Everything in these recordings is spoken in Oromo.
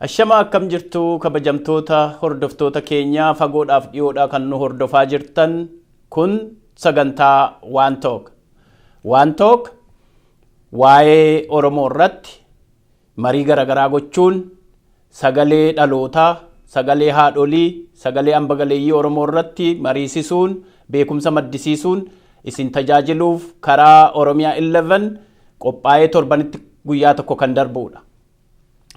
Ashama akkam jirtu kabajamtoota hordoftoota keenya fagoodhaaf dhiyoodhaa kan nu hordofaa jirtan kun sagantaa Waan Talk. Waan Talk waa'ee Oromoo irratti marii garaagaraa gochuun sagalee dhalootaa, sagalee haadholii, sagalee hambagaleeyyii Oromoo irratti mariisisuun, beekumsa maddisiisuun isin tajaajiluuf karaa Oromiyaa 11 qophaa'ee torbanitti guyyaa tokko kan darbuudha.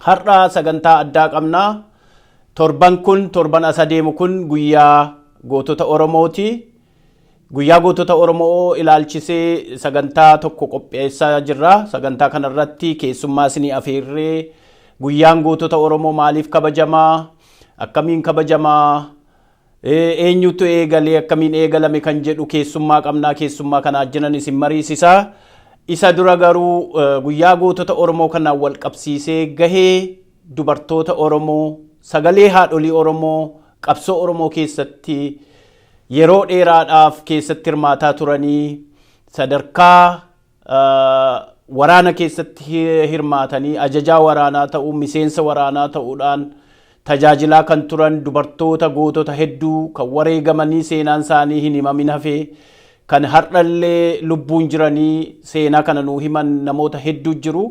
Har'a sagantaa addaa qabnaa. Torban kun torban asa deemu kun guyyaa gootota Oromooti. Guyyaa gootota Oromoo ilaalchisee sagantaa tokko qopheessaa jirra. Sagantaa kanarratti keessummaa isinii afeerree guyyaan gootota Oromoo maaliif kabajamaa? Akkamiin kabajamaa? Eenyutu eegalee akkamiin eegalame kan jedhu keessummaa qabnaa. Keessummaa kana ajjinan isin mariisisaa. Isa dura garuu guyyaa gootota Oromoo kanaan wal qabsiisee gahee dubartoota Oromoo, sagalee haadholii Oromoo, qabsoo Oromoo keessatti yeroo dheeraadhaaf keessatti hirmaataa turanii sadarkaa waraana keessatti hirmaatanii ajajaa waraanaa ta'uu, miseensa waraanaa ta'uudhaan tajaajilaa kan turan dubartoota gootota hedduu kan wareegamanii seenaan isaanii hin himamin hafee kan har'allee lubbuun jiranii seenaa kana nuu himan namoota hedduu jiru.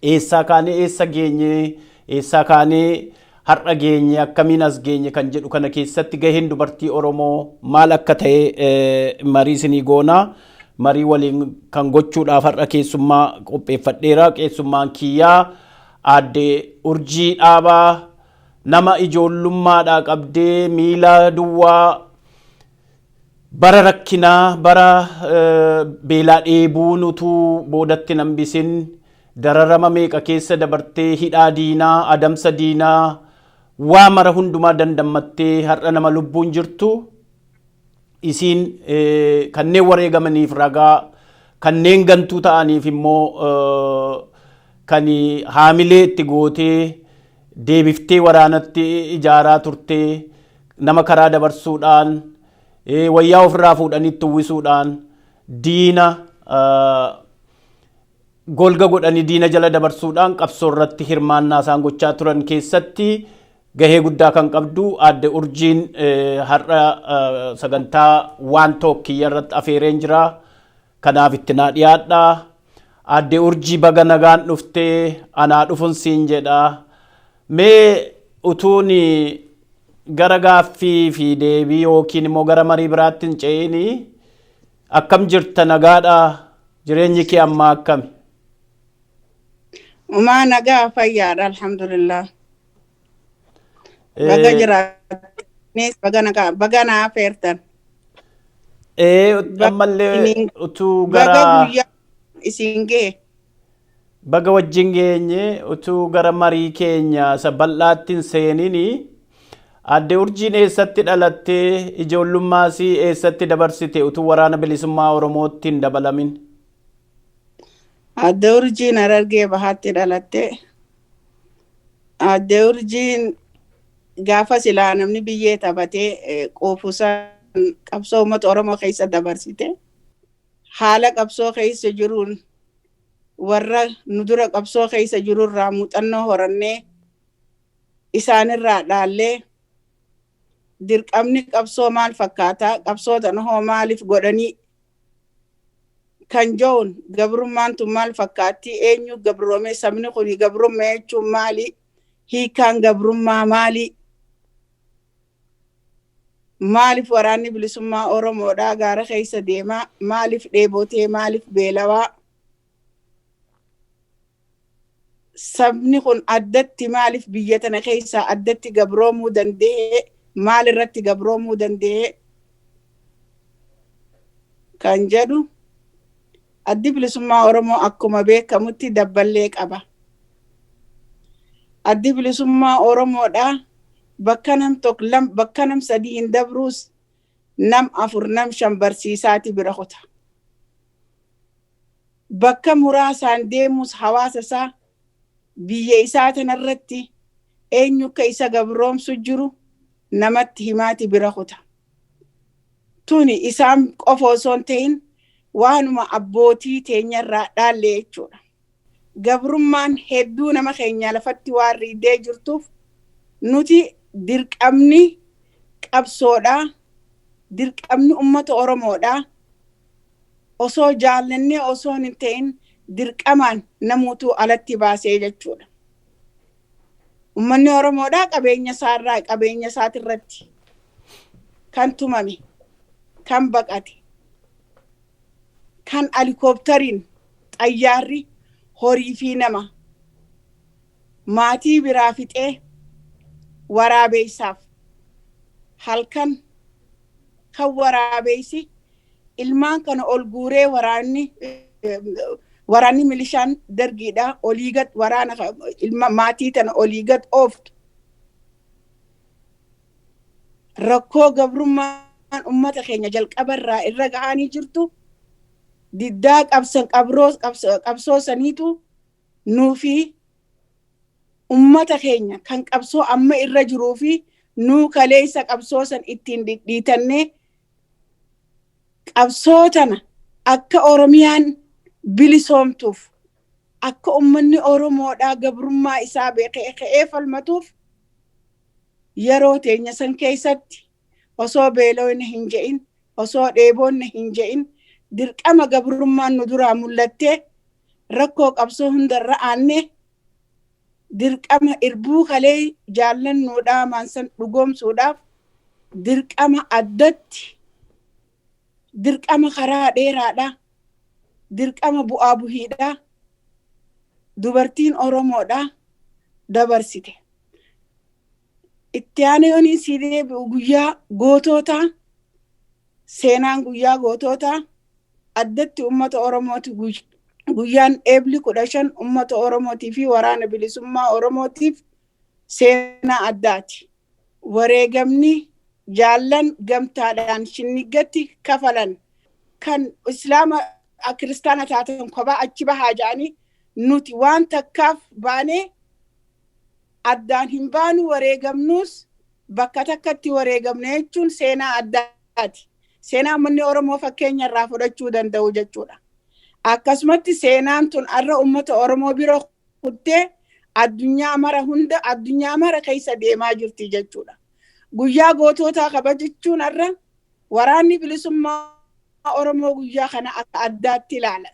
Eessaa kaanee eessa geenye, eessaa kaanee har'a geenye, akkamiin as geenye kan jedhu kana keessatti gaheen dubartii Oromoo maal akka ta'e marii isinii goonaa. Marii waliin kan gochuudhaaf har'a keessummaa qopheeffadheera. Keessummaan kiyyaa aadde Urjii Dhaabaa nama ijoollummaadhaa qabdee miila duwwaa bara rakkinaa, bara beelaa dheebuun utuu boodatti nambisin dararama meeqa keessa dabartee hidhaa diinaa, adamsa diinaa, waa mara hundumaa dandamattee har'a nama lubbuun jirtu. Isiin kanneen wareegamaniif ragaa, kanneen gantuu ta'aniif immoo kan haamilee itti gootee deebiftee waraanatti ijaaraa turtee nama karaa dabarsuudhaan wayyaa ofirraa fuudhanitti uwwisuudhaan diina golga godhanii diina jala dabarsuudhaan qabsoo irratti hirmaannaa isaan gochaa turan keessatti gahee guddaa kan qabdu aadde Urjiin har'a sagantaa Waan Talk kiyya irratti afeereen jira. Kanaaf itti naa dhiyaadhaa. Aadde Urjii baga nagaan dhuftee anaa dhufuun siin jedha. Mee utuun gara gaaffii fi deebii yookiin immoo gara marii biraatti hin ce'ini akkam jirta? Nagaadha? Jireenyi kee ammaa akkami? Umaa nagaa fayyaadha alhamdulillah. Baga jiraatnis baga nagaa baga naa afeertan. Ammallee utuu gara baga guyyaa isin gee. Baga wajjin geenye utuu gara marii keenya isa bal'aatti hin seenini. Aadde Urjiin eessatti dhalattee? Ijoollummaas eessatti dabarsite utuu waraana bilisummaa Oromootti hin dabalamin? Aadde Urjiin Harargee Bahaatti dhalatte. Aadde Urjiin gaafa silaa namni biyyee taphatee qoofuusaan qabsoo uummata Oromoo keessa dabarsite. Haala qabsoo keessa jiruun warra nu dura qabsoo keessa jirurraa muuxannoo horannee isaanirraa dhaallee dirqamni qabsoo maal fakkaataa, qabsoota nahoo maaliif godhanii kan joon gabrummaan tun maal fakkaatti, eenyu gabroomee, sabni kun gabrummaa jechuun maali, hiikaan gabrummaa maali, maaliif waraanni bilisummaa Oromoodhaa gaara keessa deemaa, maaliif dheebotee, maaliif beelawaa, sabni kun addatti maaliif biyya tana keessaa addatti gabroomuu danda'e, maal irratti gabroomuu danda'e kan jedhu addi bilisummaa Oromoo akkuma beekamutti dabballee qaba. Addi bilisummaa Oromoodhaa bakka nam tokko bakka nam sadii hin dabruus nam afur nam shan barsiisaati bira kuta. Bakka muraasaan deemus hawaasa isaa biyya isaa tanarratti eenyu ka isa gabroomsu jiru namatti himaati bira kuta. Tuni isaan qofa osoo hin ta'in waanuma abbootii teenyarraa dhaalle jechuudha. Gabrummaan hedduu nama keenya lafatti waan riidee jirtuuf nuti dirqamni qabsoodhaa, dirqamni uummata Oromoodhaa osoo jaallannee osoo hin ta'in dirqamaan namuutu alatti baasee jechuudha. Uummanni Oromoodhaa qabeenya isaarraa qabeenya isaatirratti kan tumame, kan baqate, kan helikooppitariin xayyaarri horii fi nama maatii biraa fixee waraabeessaaf halkan kan waraabeessi ilmaan kana ol guuree waraanni milishaan dargiidha olii gad waraana ilma maatii tana olii gad ooftu. Rakkoo gabrummaan ummata keenya jalqabarraa irra ga'anii jirtu diddaa qabsoo saniitu nuufi ummata keenya kan qabsoo amma irra jiruu fi nuu kaleessa qabsoo san ittiin dhidhiitannee qabsoo tana akka Oromiyaan bilisoomtuuf akka ummanni Oromoodhaa gabrummaa isaa beekee falmatuuf yeroo teenya san keessatti osoo beelofne hin je'in, osoo dheebonne hin je'in dirqama gabrummaan nu duraa mul'attee rakkoo qabsoo hundarra aanne dirqama irbuu kalee jaallannuudhaa maansan dhugoomsuudhaaf dirqama addatti, dirqama karaa dheeraadhaa, dirqama bu'aa buhiidhaa dubartiin Oromoodhaa dabarsite. Itti aanee sidee guyyaa gootootaa, seenaan guyyaa gootootaa addatti uummata Oromooti guyyaan eebli 15 uummata Oromootii fi waraana bilisummaa Oromootiif seenaa addaati. Wareegamni jaallan gamtaadhaan shinnigatti kafalan kan islaama kiristaana taatan kophaa achi bahaa jedhanii nuti waan takkaaf baanee addaan hin baanu wareegamnuus bakka takkatti wareegamne jechuun seenaa addaati. Seenaa uummanni Oromoo fakkeenya irraa fudhachuu danda'u jechuudha. Akkasumatti seenaan tun arra uummata Oromoo bira kuttee addunyaa mara keessa deemaa jirti jechuudha. Guyyaa gootootaa kabajachuun arra waraanni bilisummaa Oromoo guyyaa kana akka addaatti ilaala.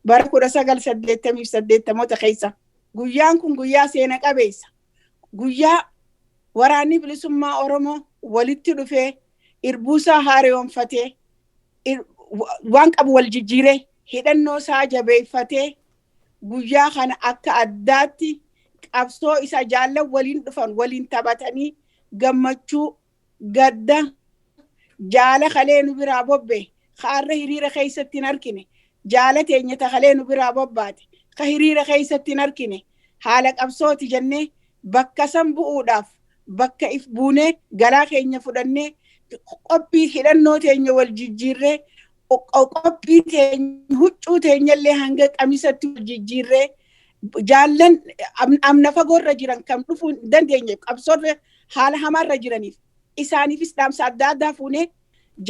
Bara 1988 keessa. Guyyaan kun guyyaa seena qabeessa. Guyyaa waraanni bilisummaa Oromoo walitti dhufee irbuusaa haareewwanfatee waan qabu wal jijjiiree hidhannoo isaa jabeeffatee guyyaa kana akka addaatti qabsoo isa jaallan waliin dhufan waliin taphatanii gammachuu gadda jaala kalee nu biraa bobbe kaarra hiriira keessatti hin arkine jaala teenya kalee nu biraa bobbaate ka hiriira keessatti hin arkine haala qabsooti jennee bakka san bu'uudhaaf bakka if buunee galaa keenya fudhannee qophii hidhannoo teenya wal jijjiirree qophii teenya huccuu teenyallee hanga qamisatti wal jijjiirree jaallan amna fagoorra jiran kam dhufuu hin dandeenye qabsoorra haala hamaarra jiraniif isaaniifis dhaamsa adda addaa fuunee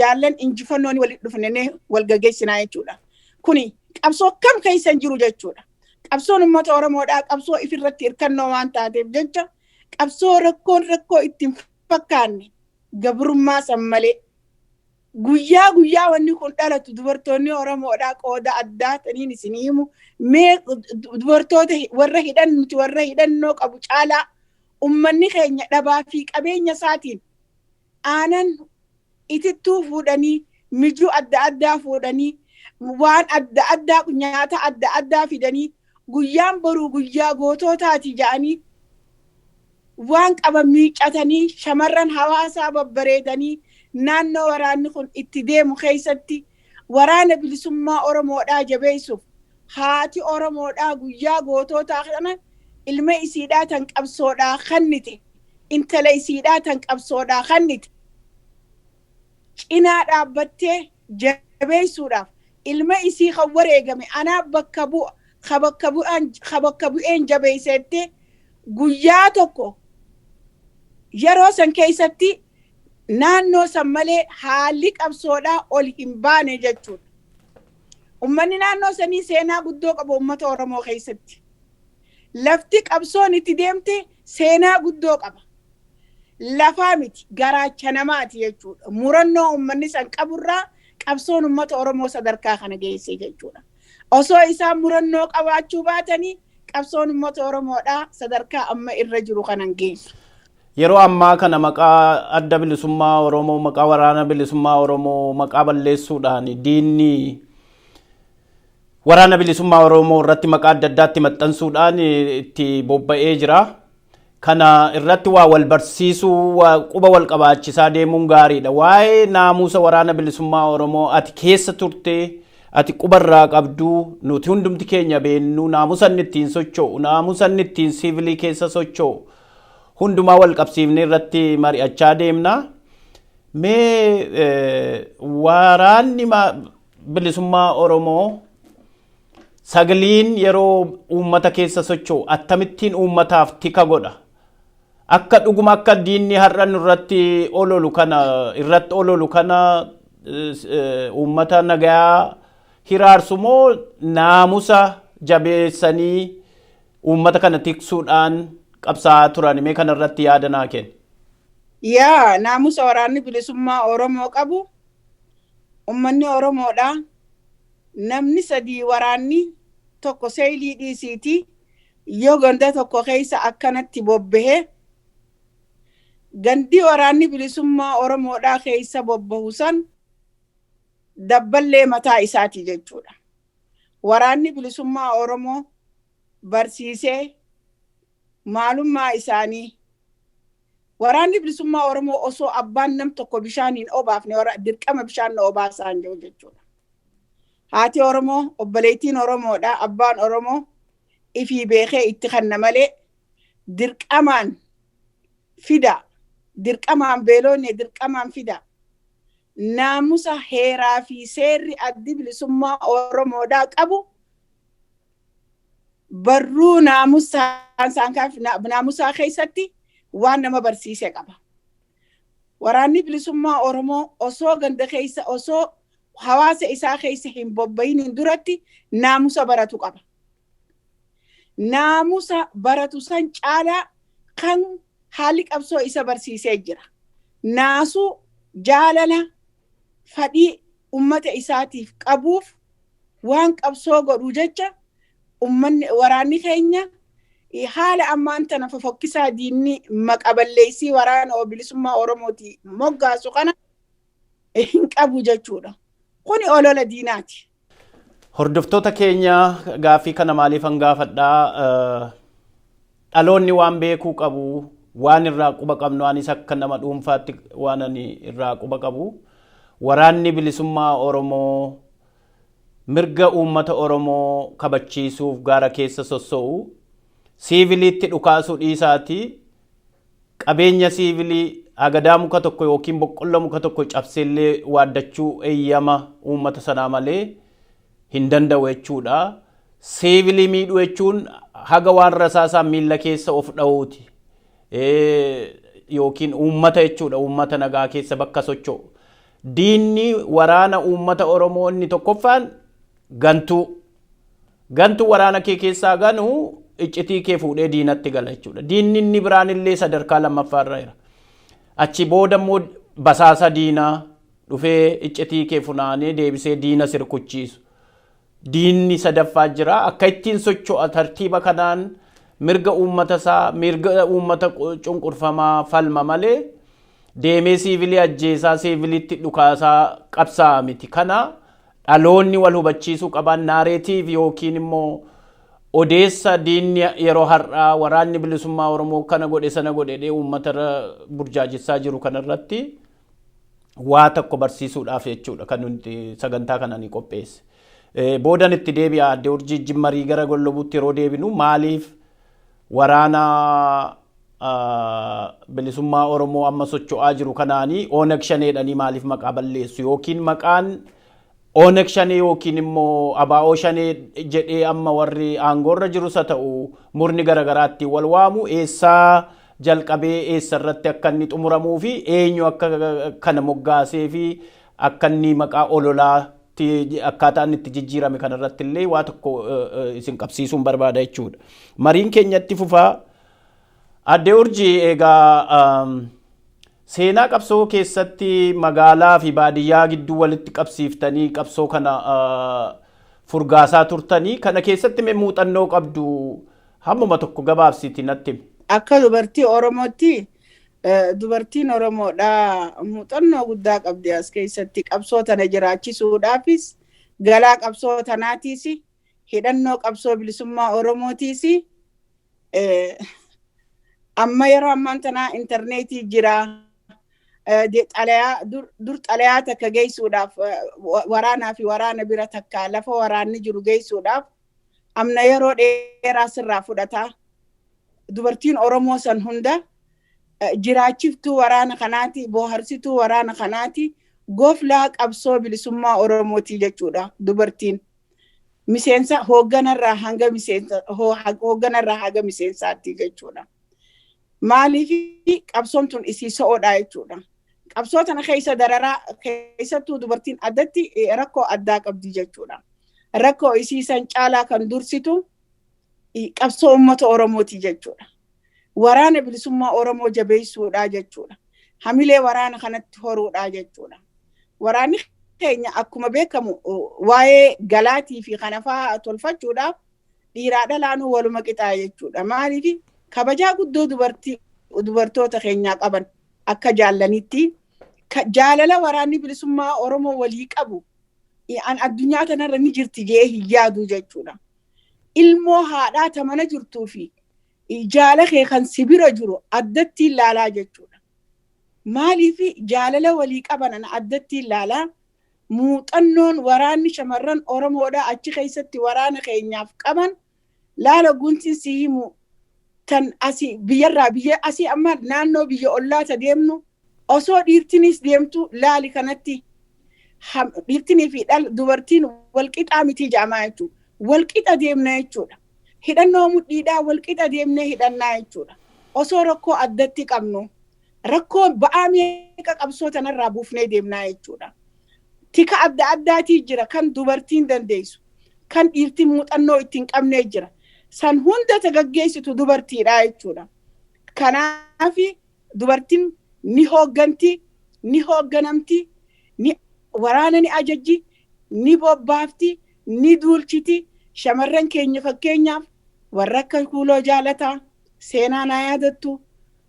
jaallan injifannoon walitti dhufnee wal gaggeessinaa jechuudha. Kuni qabsoo kam keessa hin jiru jechuudha. Qabsoon uummata Oromoodhaa qabsoo ifirratti hirkannoo waan taateef jecha qabsoo rakkoo ittiin fakkaanne gabrummaa san malee guyyaa wanni kun dhalatu dubartoonni Oromoodhaa qooda addaa taniin isinii himu mee dubartoota warra hidhannoo qabu caalaa ummanni keenya dhabaa fi qabeenya isaatiin aanan itittuu fuudhanii mijuu adda addaa fuudhanii waan adda addaa nyaata adda addaa fidanii guyyaan boruu guyyaa gootootaati jedhanii waan qaban miiccatanii shamarran hawaasaa babbareedanii naannoo waraanni kun itti deemu keessatti waraana bilisummaa Oromoodhaa jabeessuuf haati Oromoodhaa guyyaa gootootaa kana ilma isiidhaa tan qabsoodhaa kannite intala isiidhaa tan qabsoodhaa kannite cinaa dhaabbattee jabeessuudhaaf ilma isii kan wareegame anaa bakka bu'een jabeessettee guyyaa tokko yeroo san keessatti naannoo san malee haalli qabsoodhaa ol hin baane jechuudha. Ummanni naannoo sanii seenaa guddoo qabu uummata Oromoo keessatti. Lafti qabsoon itti deemte seenaa guddoo qaba. Lafaa miti garaacha namaati jechuudha. Murannoo ummanni san qaburraa qabsoon uummata Oromoo sadarkaa kana geesse jechuudha. Osoo isaan murannoo qabaachuu baatanii qabsoon uummata Oromoodhaa sadarkaa amma irra jiru kanan geessu. Yeroo ammaa kana maqaa adda bilisummaa Oromoo, maqaa waraana bilisummaa Oromoo, maqaa balleessuudhaan diinni waraana bilisummaa Oromoo irratti maqaa adda addaatti maxxansuudhaan itti bobba'ee jira. Kana irratti waa wal barsiisuu, quba wal qabaachisaa deemuun gaariidha. Waa'ee naamusa waraana bilisummaa Oromoo ati keessa turte, ati qubarraa qabdu, nuti hundumti keenya beennu, naamusa inni ittiin socho'u, naamusa inni ittiin siivilii keessa socho'u hundumaa wal qabsiifnee irratti mari'achaa deemna. Mee waraanni bilisummaa Oromoo sagaliin yeroo uummata keessa socho'u attamittiin uummataaf tika godha? Akka dhuguma akka diinni har'an irratti ololu kana uummata nagaa hiraarsu moo naamusa jabeessanii uummata kana tiksuudhaan qabsaa'aa turan? Mee kana irratti yaada naa kenni. Yaa naamusa waraanni bilisummaa Oromoo qabu uummanni Oromoodha. Namni sadii waraanni tokko seelii dhiisiiti yoo ganda tokko keessa akkanatti bobba'e gandi waraanni bilisummaa Oromoodhaa keessa bobba'u san dabballee mataa isaati jechuudha. Waraanni bilisummaa Oromoo barsiisee maalummaa isaanii waraanni bilisummaa Oromoo osoo abbaan nam tokko bishaaniin obaafne dirqama bishaan obaasaan jiru jechuudha. Haati Oromoo obboleettiin Oromoodha. Abbaan Oromoo ifii beekee itti kanna malee dirqamaan fida. Dirqamaan beeloonne dirqamaan fida. Naamusa heeraa fi seerri addi bilisummaa Oromoodhaa qabu barruu naamusaa keessatti waan nama barsiise qaba. Waraanni bilisummaa Oromoo osoo ganda keessa osoo hawaasa isaa keessa hin bobba'in duratti naamusa baratu qaba. Naamusa baratu san caalaa kan haalli qabsoo isa barsiisee jira. Naasuu jaalala fadhii ummata isaatiif qabuuf waan qabsoo godhu jecha waraanni keenya haala ammaan tana fofokkisaa diinni maqaballeessii waraana bilisummaa Oromooti moggaasu kana hin qabu jechuudha. Kuni olola diinaati. Hordoftoota keenya gaafii kana maaliif hangaafadhaa? Dhaloonni waan beekuu qabu, waan irraa quba qabnu, anis akka nama dhuunfaatti waan ani irraa quba qabu. Waraanni bilisummaa Oromoo mirga uummata Oromoo kabachiisuuf gaara keessa sosso'u, siiviliitti dhukaasuu dhiisaati, qabeenya siivilii agadaa muka tokko yookiin boqqolloo muka tokko cabseellee waaddachuu eeyyama uummata sanaa malee hin danda'u jechuudha. Siivilii miidhuu jechuun haga waan rasaasaan miilla keessa of dha'uuti. Yookiin uummata jechuudha, uummata nagaa keessa bakka socho'u. Diinni waraana uummata Oromoo inni tokkoffaan gantuu waraana kee keessaa ganu iccitii kee fuudhee diinatti gala jechuudha. Diinni inni biraan illee sadarkaa lammaffaarra jira. Achi booda immoo basaasa diinaa dhufee iccitii kee funaanee deebisee diina sirkuchiisu. Diinni sadaffaa jira. Akka ittiin socho'a tartiiba kanaan mirga uummata cunqurfamaa falma malee deemee siivilii ajjeesaa siiviliitti dhukaasaa qabsaa miti. Kana dhaloonni wal hubachiisuu qaban naareetiif yookiin immoo odeessa diinni yeroo har'aa waraanni bilisummaa Oromoo kana godhe sana godhe uummata burjaajessaa jiru kanarratti waa tokko barsiisuudhaaf jechuudha kan nuti sagantaa kana ni qopheesse. Boodan itti deebi'a adde urjii jimmarii gara gollobuutti yeroo deebinu maaliif waraana bilisummaa Oromoo amma socho'aa jiru kanaanii ONG shaneedhanii maaliif maqaa balleessu yookiin maqaan Onek shanee yookiin immoo abaa'oo shanee jedhee amma warri aangoorra jirus haa ta'u murni garagaraatti wal waamu eessaa jalqabee eessarratti akka inni xumuramuu fi eenyu akka kana moggaasee fi akka inni maqaa ololaatti akkaataa inni itti jijjiirame kanarratti illee waa tokko isin qabsiisuun barbaada jechuudha. Mariin keenyatti fufaa Adde Urjii egaa seenaa qabsoo keessatti magaalaa fi baadiyyaa gidduu walitti qabsiiftanii qabsoo kana furgaasaa turtanii kana keessatti mee muuxannoo qabdu hammuma tokko gabaabsiitii natti himi. Akka dubartii Oromootti dubartiin Oromoodhaa muuxannoo guddaa qabdi as keessatti qabsoo tana jiraachisuudhaafis galaa qabsoo tanaatiis hidhannoo qabsoo bilisummaa Oromootiis amma yeroo ammaan tanaa intarneetii jira. Dur xalayaa takka geessuudhaaf waraanaa fi waraana bira takka lafa waraanni jiru geessuudhaaf amna yeroo dheeraa sirraa fudhata. Dubartiin Oromoo san hunda jiraachiftuu waraana kanaati, boharsituu waraana kanaati, goflaa qabsoo bilisummaa Oromooti jechuudha. Dubartiin miseensa hoogganarraa hanga miseensaatti jechuudha. Maaliif qabsoon tun isii so'oodha jechuudha. Qabsoo tana keessa dararaa keessattuu dubartiin addatti rakkoo addaa qabdi jechuudha. Rakkoo isii san caalaa kan dursitu qabsoo uummata Oromooti jechuudha. Waraana bilisummaa Oromoo jabeessuudha jechuudha. Hamilee waraana kanatti horuudha jechuudha. Waraanni keenya akkuma beekamu waa'ee galaatii fi kanafaa tolfachuudhaaf dhiiraa dhalaanuu waluma qixaa jechuudha. Maaliif kabajaa guddoo dubartoota keenyaa qaban akka jaallanitti jaalala waraanni bilisummaa Oromoo walii qabu an addunyaa kanarra ni jirti jee hin yaadu jechuudha. Ilmoo haadhaa ta mana jirtuu fi jaalala kee kan sibira jiru addatti ilaalaa jechuudha. Maaliif jaalala walii qaban an addatti ilaalaa muuxannoon waraanni shamarran Oromoodhaa achi keessatti waraana keenyaaf qaban laala guntiin si himu tan asii biyyarraa biyya asii amma naannoo biyya ollaata deemnu osoo dhiirtinis deemtu laali kanatti dhiirtinii fi dubartiin walqixa miti jedhamaa jechuudha. Walqixa deemna jechuudha. Hidhannoo mudhiidhaa walqixa deemnee hidhannaa jechuudha. Osoo rakkoo addatti qabnu rakkoo ba'aa meeqa qabsoo tanarraa buufnee deemnaa jechuudha. Tika adda addaatii jira kan dubartiin dandeessu kan dhiirtiin muuxannoo ittiin qabnee jira. San hunda gaggeessitu dubartiidha jechuudha. Kanaaf dubartiin ni hoogganti, ni hoogganamti, ni waraana ni ajajji, ni bobbaafti, ni duulchiti. Shamarran keenya fakkeenyaaf warra akka Kuuloo Jaalataa seenaan haa yaadattu,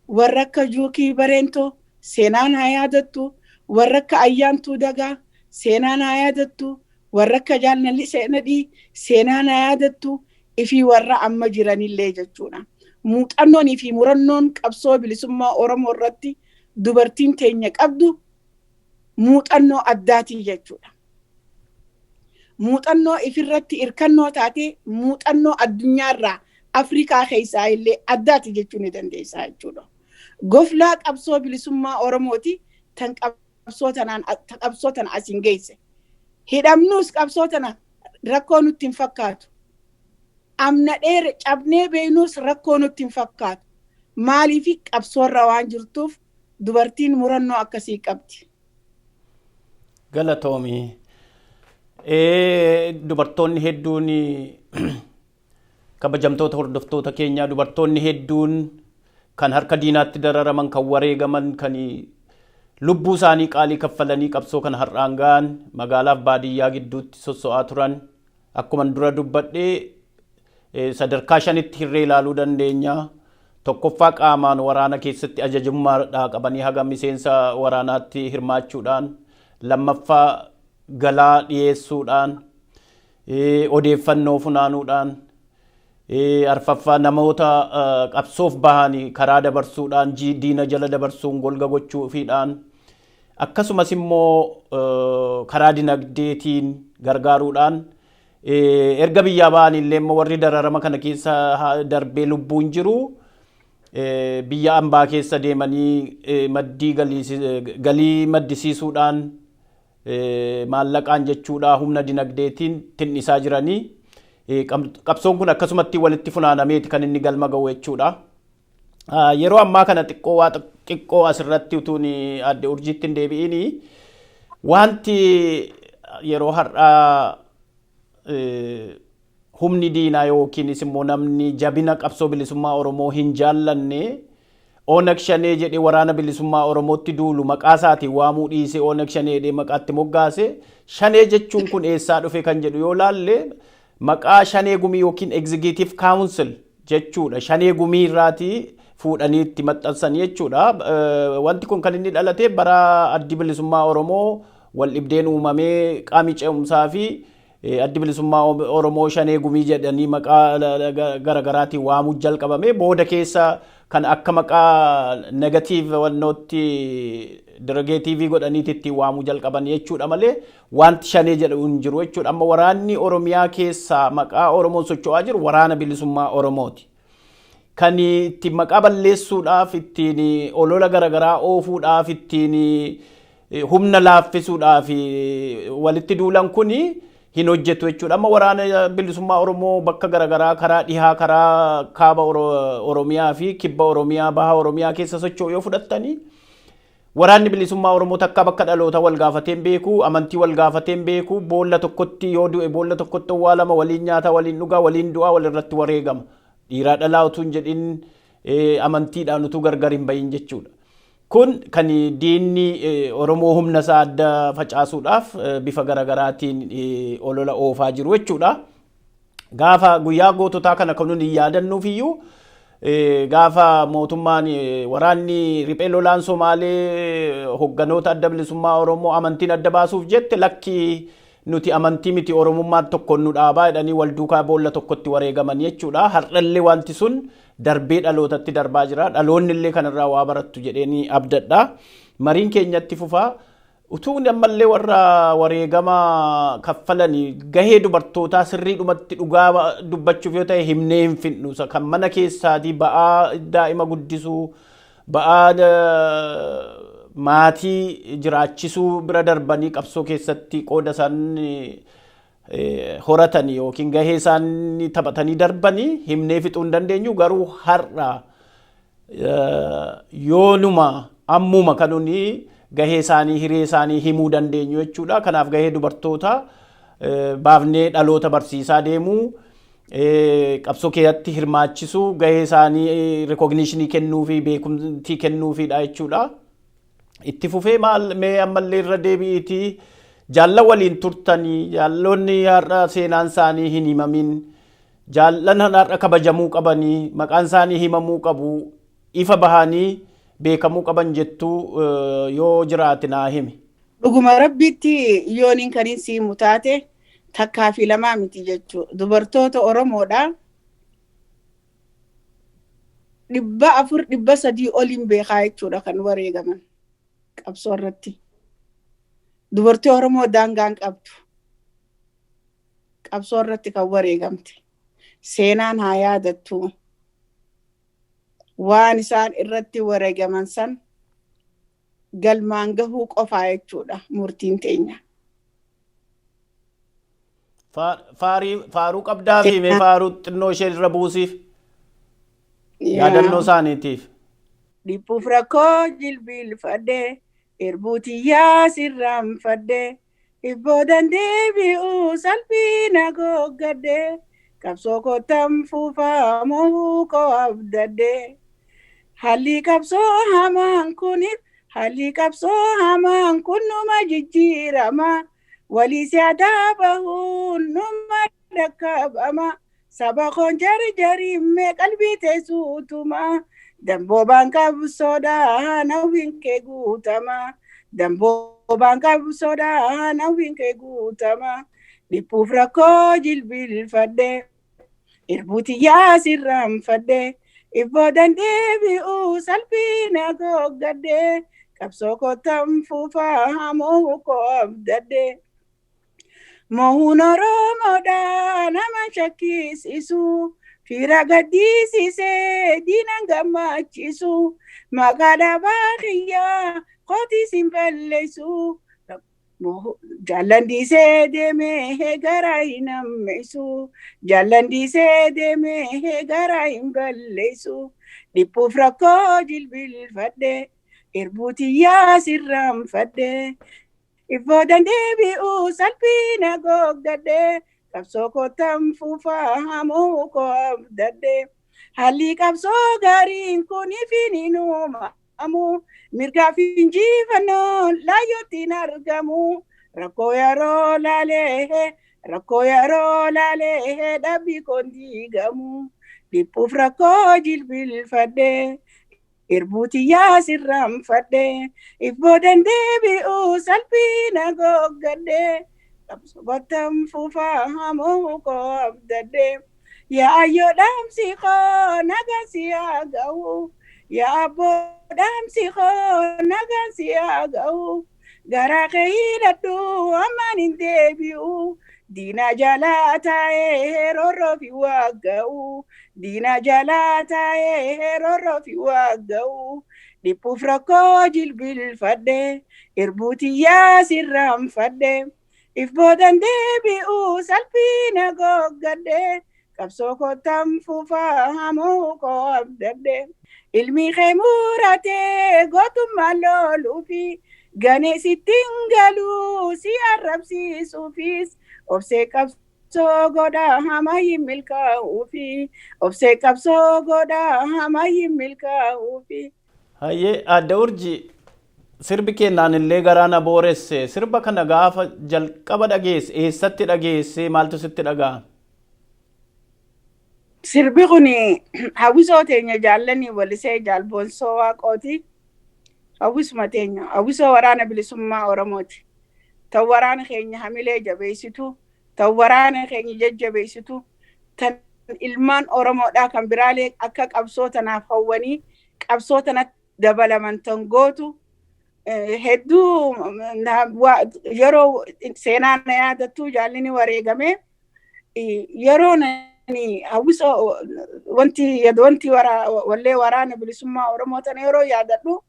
warra akka Juukii Bareentoo seenaan haa yaadattu, warra akka Ayyaantuu Dagaa seenaan haa yaadattu, warra akka Jaallalli Seenadhii seenaan haa yaadattu. Ifi warra amma jiranillee jechuudha. Muuxannoon fi murannoon qabsoo bilisummaa Oromoo irratti dubartiin teenya qabdu muuxannoo addaatii jechuudha. Muuxannoo ifirratti irkannoo taate muuxannoo addunyaarraa Afrikaa keessaa illee addaati jechuu ni dandeessaa jechuudha. Goflaa qabsoo bilisummaa Oromooti tan qabsoo tana asiin geesse. Hidhamnuus qabsoo tana rakkoo nutti hin fakkaatu. Amna dheere cabnee beenuus rakkoo nutti hin fakkaatu. Maaliif qabsoorra waan jirtuuf dubartiin murannoo akkasii qabdi. Galatoomi. Dubartoonni hedduun kabajamtoota hordoftoota keenyaa dubartoonni hedduun kan harka diinaatti dararaman kan wareegaman kan lubbuu isaanii qaalii kaffalanii qabsoo kan har'aan ga'an magaalaaf baadiyyaa gidduutti sosso'aa turan akkuma dura dubbadhee sadarkaa shanitti hirree ilaaluu dandeenya. Tokkoffaa qaamaan waraana keessatti ajajummaadhaa qabanii haga miseensa waraanaatti hirmaachuudhaan, lammaffaa galaa dhiyeessuudhaan, odeeffannoo funaanuudhaan, arfaffaa namoota qabsoof bahanii karaa dabarsuudhaan, diina jala dabarsuun golga gochuufiidhaan, akkasumas immoo karaa dinagdeetiin gargaaruudhaan erga biyyaa ba'an illee warri dararama kana keessa darbee lubbuun jiru biyya ambaa keessa deemanii galii maddisiisuudhaan maallaqaan jechuudha humna dinagdeetiin tinnisaa jiranii. Qabsoon kun akkasumatti walitti funaanameeti kan inni galma ga'u jechuudha. Yeroo ammaa kana xiqqoo asirratti utuun adde urjiitti hin deebi'ini wanti yeroo har'aa humni diinaa yookiinis immoo namni jabina qabsoo bilisummaa Oromoo hin jaallanne Oneg Shanee jedhee waraana bilisummaa Oromootti duulu maqaa isaatiin waamuu dhiisee Oneg Shanee jedhee maqaatti moggaase. Shanee jechuun kun eessaa dhufe kan jedhu yoo laalle maqaa Shanee Gumii yookiin Executive Council jechuudha. Shanee Gumii irraatii fuudhanii itti maxxansanii jechuudha. Wanti kun kan inni dhalate bara addi bilisummaa Oromoo wal dhibdeen uumamee qaamii ce'umsaa fi addi bilisummaa Oromoo Shanee Gumii jedhanii maqaa garaagaraatiin waamuu jalqabame. Booda keessa kan akka maqaa negatiiv wannootti derogeetiivii godhaniiti itti waamuu jalqaban jechuudha malee wanti Shanee jedhu hin jiru jechuudha. Amma waraanni Oromiyaa keessaa maqaa Oromoon socho'aa jiru waraana bilisummaa Oromooti. Kan itti maqaa balleessuudhaaf ittiin olola garaagaraa oofuudhaaf ittiin humna laaffisuudhaaf walitti duulan kuni hin hojjetu jechuudha. Amma waraana bilisummaa Oromoo bakka garaagaraa karaa dhihaa karaa kaaba Oromiyaa fi kibba Oromiyaa baha Oromiyaa keessa socho'u yoo fudhattanii waraanni bilisummaa Oromoo takka bakka dhaloota wal gaafateen beeku, amantii wal gaafateen beeku, boolla tokkotti yoo du'e boolla tokkotti awwaalama, waliin nyaata, waliin dhugaa, waliin du'aa, walirratti wareegama. Dhiiraa dhalaa utuu hin jedhin amantiidhaan utuu gargar hin bahin jechuudha. Kun kan diinni Oromoo humna isaa adda facaasuudhaaf bifa garaagaraatiin olola oofaa jiru jechuudha. Gaafa guyyaa goototaa kana kan nuti yaadannuuf iyyuu gaafa mootummaan waraanni riphee lolaan Somaalee hogganoota adda bilisummaa Oromoo amantiin adda baasuuf jette lakki nuti amantii miti Oromummaan tokkoon nu dhaabaa jedhanii wal duukaa boolla tokkotti wareegaman jechuudha. Har'allee wanti sun darbee dhalootatti darbaa jira. Dhaloonni illee kanarraa waa barattu jedhanii abdadha. Mariin keenyatti fufaa. Utuu ammallee warra wareegama kaffalanii gahee dubartootaa sirriidhumatti dhugaa dubbachuuf yoo ta'e himnee hin fixnu. Kan mana keessaatii ba'aa daa'ima guddisuu, ba'aa maatii jiraachisuu bira darbanii qabsoo keessatti qooda isaan horatanii yookiin gahee isaan taphatanii darbanii himnee fixuu hin dandeenyu. Garuu har'a yoonuma ammuma kanuni gahee isaanii hiree isaanii himuu dandeenyu jechuudha. Kanaaf gahee dubartoota baafnee dhaloota barsiisaa deemuu, qabsoo keessatti hirmaachisuu, gahee isaanii rikogniishinii kennuu fi beekumtii kennuufidha jechuudha. Itti fufee mee ammallee irra deebi'iitii jaallan waliin turtanii jaallonni har'a seenaan isaanii hin himamin, jaallan har'a kabajamuu qabanii, maqaan isaanii himamuu qabu, ifa bahanii beekamuu qaban jettuu yoo jiraate naa himi. Dhuguma rabbiitti yooniin kan hin siimu taate takkaa fi lamaa miti jechuudha. Dubartoota Oromoodha 400-300 oliin beekaa jechuudha kan wareegaman qabsoo irratti. Dubartii Oromoo daangaan qabdu qabsoo irratti kan wareegamte. Seenaan haa yaadattu. Waan isaan irratti wareegaman san galmaan gahuu qofaa jechuudha murtiin teenya. Faaruu qabdaa fi mee faaruu xinnoo ishee irra buusiif yaadannoo isaaniitiif. Dhiphuuf rakkoo jilbiilfadhee irbuutiyyaa sirraanfadhee ibboo dandeebi'uu salphina goggadhee qabsoo kottan fuufaa moo koo abdadhee. Haalli qabsoo hamaan kun numa jijjiirama. Walii siyaadaa bahuun numa dhaqqabama. Saba koon jarjarimmee qalbii teessuutuma. Damboobaan qabsoodhaa nawwiin kee guutama. Damboobaan qabsoodhaa nawwiin kee guutama. Dhiphuuf rakkoo jilbiilfadhee irbuutiyyaa sirraanfadhee. Ibboo dandeebi'uu salphina goggadhee qabsoo kottan fuufaa moo koo abdadhee. Mohuun Oromoodhaa nama shakkisiisu fira gaddisiisee diinan gammachiisu maqaa dhaabaa kiyyaa kootii sin balleessu Jallandisee deemee gara hin hammeessu. Jallandisee deemee gara hin balleessu. Dhiphuuf rakkoo jilbilfadhe. Irbuutiyyaa sirraanfadhe. Ifoo dandeebi'uu salphina googdadhe. Qabsoo kootan fuufaa hamuu koo abdadhe. Haalli qabsoo gaariin kun ifin uumamu. Mirgaa fi injifannoo laayyootiin argamu. Rakkoo yeroo laalee dhabbii koon diigamu. Dhiphuuf rakkoo jilbilfadhe. Irbuutiyyaa sirraanfadhe. Ifoo dandeebi'uu salphina googgadhe. Qabsoo kootan fuufaa hamuu koo abdadhe. Yaa ayyoo dhaamsi koo nagaan haa ga'u. Yaa abboo dhaamsi koo nagaan haa ga'u. Garaa kee hidhadhu ammaan hin deebi'u. Diina jalaa taa'ee roorroo fi waagga'u. Diina jalaa taa'ee roorroo fi waagga'u. Dhiphuuf rakkoo jilbilfadhe. Irbuutiyyaa sirraanfadhe. Ifoo dandeebi'uu salphina googgadhe. Qabsoo kootan fuufaa hamuu koo abdadhe. Ilmi kee muratee gootummaan loluufi ganee sittiin galuu si arrabsiisuufis obsee qabsoo godhaa hamaa hin milkaa'uufi. Obsee qabsoo godhaa hamaa hin milkaa'uufi. Hayyee adda urji sirbi kennaan illee garaana booresse sirba kana gaafa jalqaba dhageesse eessatti dhageesse maaltu sitti dhaga'ame? Sirbi kun hawwisoo teenya jaallanii walisee jaalboonsoo waaqooti. Hawwisuma teenya hawwisoo waraana bilisummaa Oromooti. Tan waraana keenya hamilee jabeessitu, tan waraana keenya jajjabeessitu, tan ilmaan Oromoodhaa kan biraalee akka qabsoo tanaaf hawwanii qabsoo tanatti dabalaman tan gootu. Hedduu yeroo seenaan na yaadattu jaallinni wareegame yeroo hawwisoo wanti wallee waraana bilisummaa Oromoo tana yeroo yaadadhu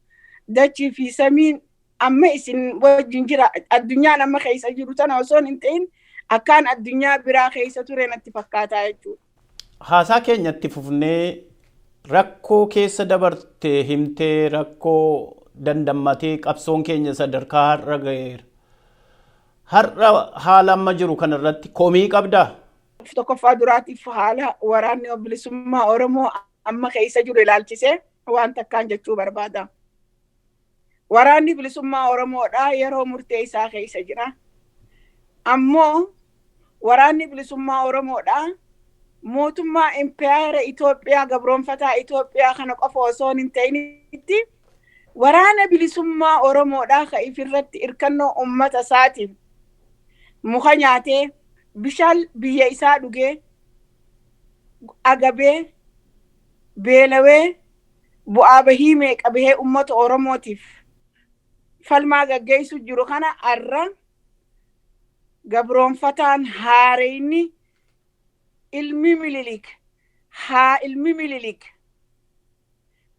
dachii fi samiin amma isin wajjin jira addunyaan amma keessa jiru tana osoo hin ta'in akkaan addunyaa biraa keessa ture natti fakkaataa jechuudha. Haasaa keenyatti fufnee rakkoo keessa dabarte himtee rakkoo dandammatee qabsoon keenya sadarkaa har'a ga'eera. Har'a haala amma jiru kanarratti komii qabdaa? Tokkoffaa duraatiif haala waraanni bilisummaa Oromoo amma keessa jiru ilaalchisee waan takkaan jechuu barbaada. Waraanni bilisummaa Oromoodhaa yeroo murtee isaa keessa jira. Ammoo waraanni bilisummaa Oromoodhaa mootummaa impaayera Itoophiyaa gabroonfataa Itoophiyaa kana qofa osoo hin ta'initti waraana bilisummaa Oromoodhaa kan ifirratti irkannoo uummata isaatiif muka nyaatee bishaan biyya isaa dhugee agabee beelawee bu'aa bahii meeqa bahee uummata Oromootiif falmaa gaggeessu jiru kana arra gabroonfataan haareyni ilmi mililik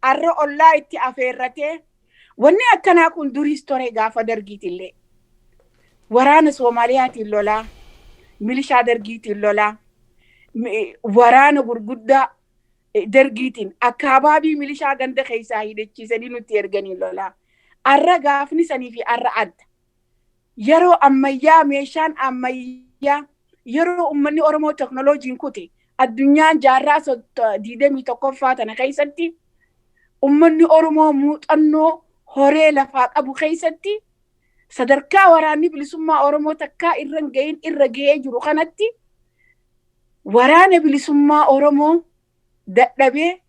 arra ollaa itti afeerratee wanni akkanaa kun dur historii gaafa dargiitillee waraana Soomaaliyaatiin lolaa milishaa dargiitiin lolaa waraana gurguddaa dargiitiin akkaababii milishaa ganda keessaa hidhachiisanii nutti erganii lolaa arra gaafni sanii fi arra adda yeroo ammayyaa meeshaan ammayyaa yeroo ummanni Oromoo teknooloojiin kute addunyaan jaarraa 21ffaa tana keessatti ummanni Oromoo muuxannoo horee lafaa qabu keessatti sadarkaa waraanni bilisummaa Oromoo takkaa irra ga'ee jiru kanatti waraana bilisummaa Oromoo dadhabee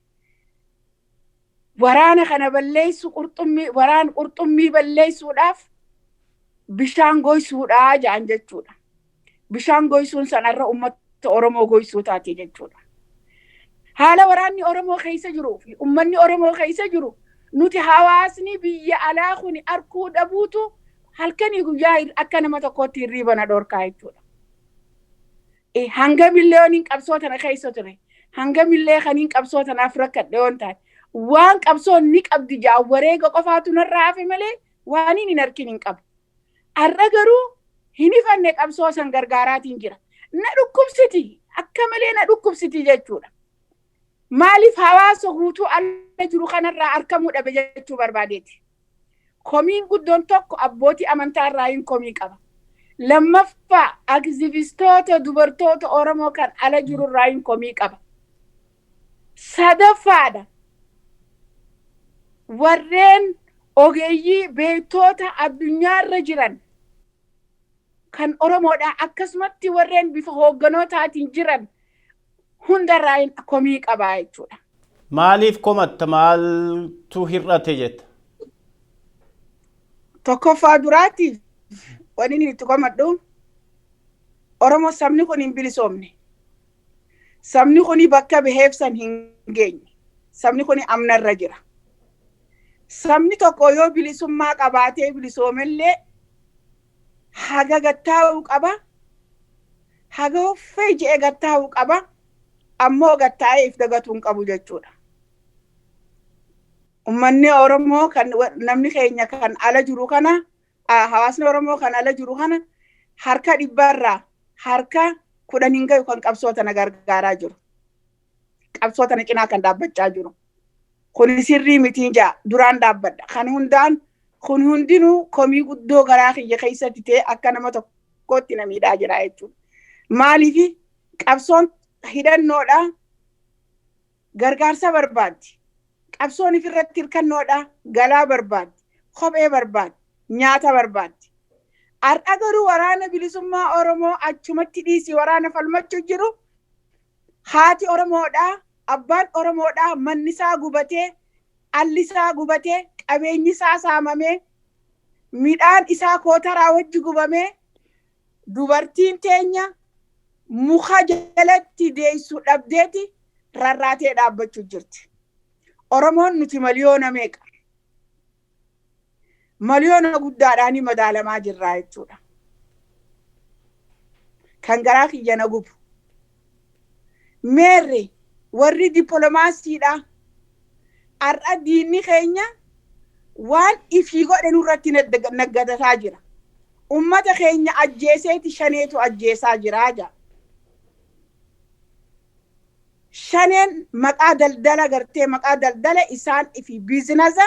waraana kana balleessu qurxummii balleessuudhaaf bishaan goysuudhaa jaan jechuudha. Bishaan goysuun sanarra uummata Oromoo goysuu taate jechuudha. Haala waraanni Oromoo keessa jiruu fi uummanni Oromoo keessa jiru nuti hawaasni biyya alaa kun arkuu dhabuutu halkanii guyyaa akka nama tokkotti hirriibana dhorkaa jechuudha. Hanga miliyooniin qabsoo tana keessa ture. Hanga millee kaniin qabsoo tanaaf rakkadhe waan taate. Waan qabsoon ni qabdi wareega qofaatu narraa hafe malee waan hin harkin hin qabu. Arra garuu hin ifanne qabsoo san gargaaraatiin jira. Na dhukkubsiti akka malee na dhukkubsiti jechuudha. Maaliif hawaasa guutuu alla jiru kanarraa argamuu dhabe jechuu barbaadeeti. Komiin guddoon tokko abbootii amantaa irraa hin komii qaba. Lammaffaa aktivistoota dubartoota Oromoo kan ala jiru irraa hin komii qaba. Sadaffaadha warreen ogeeyyii beektoota addunyaarra jiran kan Oromoodhaa akkasumatti warreen bifa hoogganootaatiin jiran hundarraa hin komii qabaa jechuudha. Maaliif komatta? Maaltu hir'ate jetta? Tokkoffaa duraatiif wanni inni itti komadhu Oromoo sabni kun hin bilisoomne. Sabni kun bakka baheefsan hin geenye. Sabni kun amnarra jira. Sabni tokko yoo bilisummaa qabaatee bilisoomellee haga gattaa'uu qaba. Haga uffee je'e gattaa'uu qaba. Ammoo gattaa'ee if dagatuu hin qabu jechuudha. Uummanni Oromoo kan namni keenya kan ala jiru kana hawaasni Oromoo kan ala jiru kana harka dhibbarraa harka 10 gayu kan qabsoota na gargaaraa jiru. Qabsoota na cinaa kan dhaabbachaa jiru. Kun sirrii mitiin jaa duraan dhaabbadha. Kan hundaan kun hundinuu komii guddoo garaa kiyya keessatti ta'e akka nama tokkootti na miidhaa jira jechuudha. Maaliif qabsoon hidhannoodha gargaarsa barbaaddi. Qabsoon ifirratti hirkannoodha galaa barbaaddi. Kophee barbaaddi. Nyaata barbaaddi. Har'a garuu waraana bilisummaa Oromoo achumatti dhiisii waraana falmachuu jiru. Haati Oromoodha, abbaan Oromoodha, manni isaa gubatee, alli isaa gubatee, qabeenyi isaa saamamee, midhaan isaa kootaraa wajji gubamee, dubartiin teenya muka jalatti deessu dhabdeeti rarraatee dhaabbachuu jirti. Oromoon nuti miliyoona meeqa? Miliyoona guddaadhaan madaalamaa jirra jechuudha. Kan garaa kiyya na gubu. Meerre warri dippiloomaasiidha. Har'a diinni keenya waan ifii godhe nurratti naggatataa jira. Ummata keenya ajjeeseeti shaneetu ajjeesaa jira jaa. Shaneen maqaa daldala gartee maqaa daldala isaan ifi biizinasa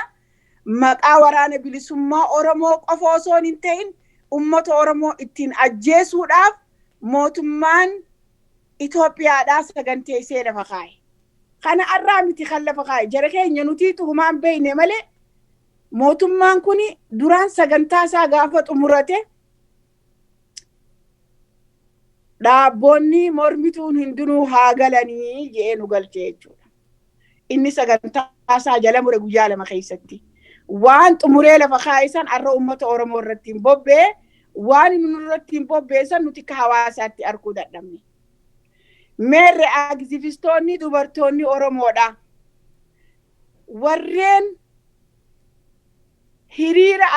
maqaa waraana bilisummaa Oromoo qofa osoo hin ta'in ummata Oromoo ittiin ajjeesuudhaaf mootummaan Itoophiyaadhaa saganteessee lafa kaa'e. Kana arraa miti kan lafa kaa'e. Jara keenya nuti tuhumaan beekne malee mootummaan kun duraan sagantaa isaa gaafa xumurate dhaabboonni mormituun hundinuu haa galanii jedhee nu galche jechuudha. Inni sagantaa isaa jala mure guyyaa 2 keessatti. Waan xumuree lafa kaa'e san arra uummata Oromoo irratti hin bobbee waan inni irratti hin bobbeessan nuti akka hawaasaatti arguu dadhabne. Meerre aktivistoonni dubartoonni Oromoodha. Warreen hiriira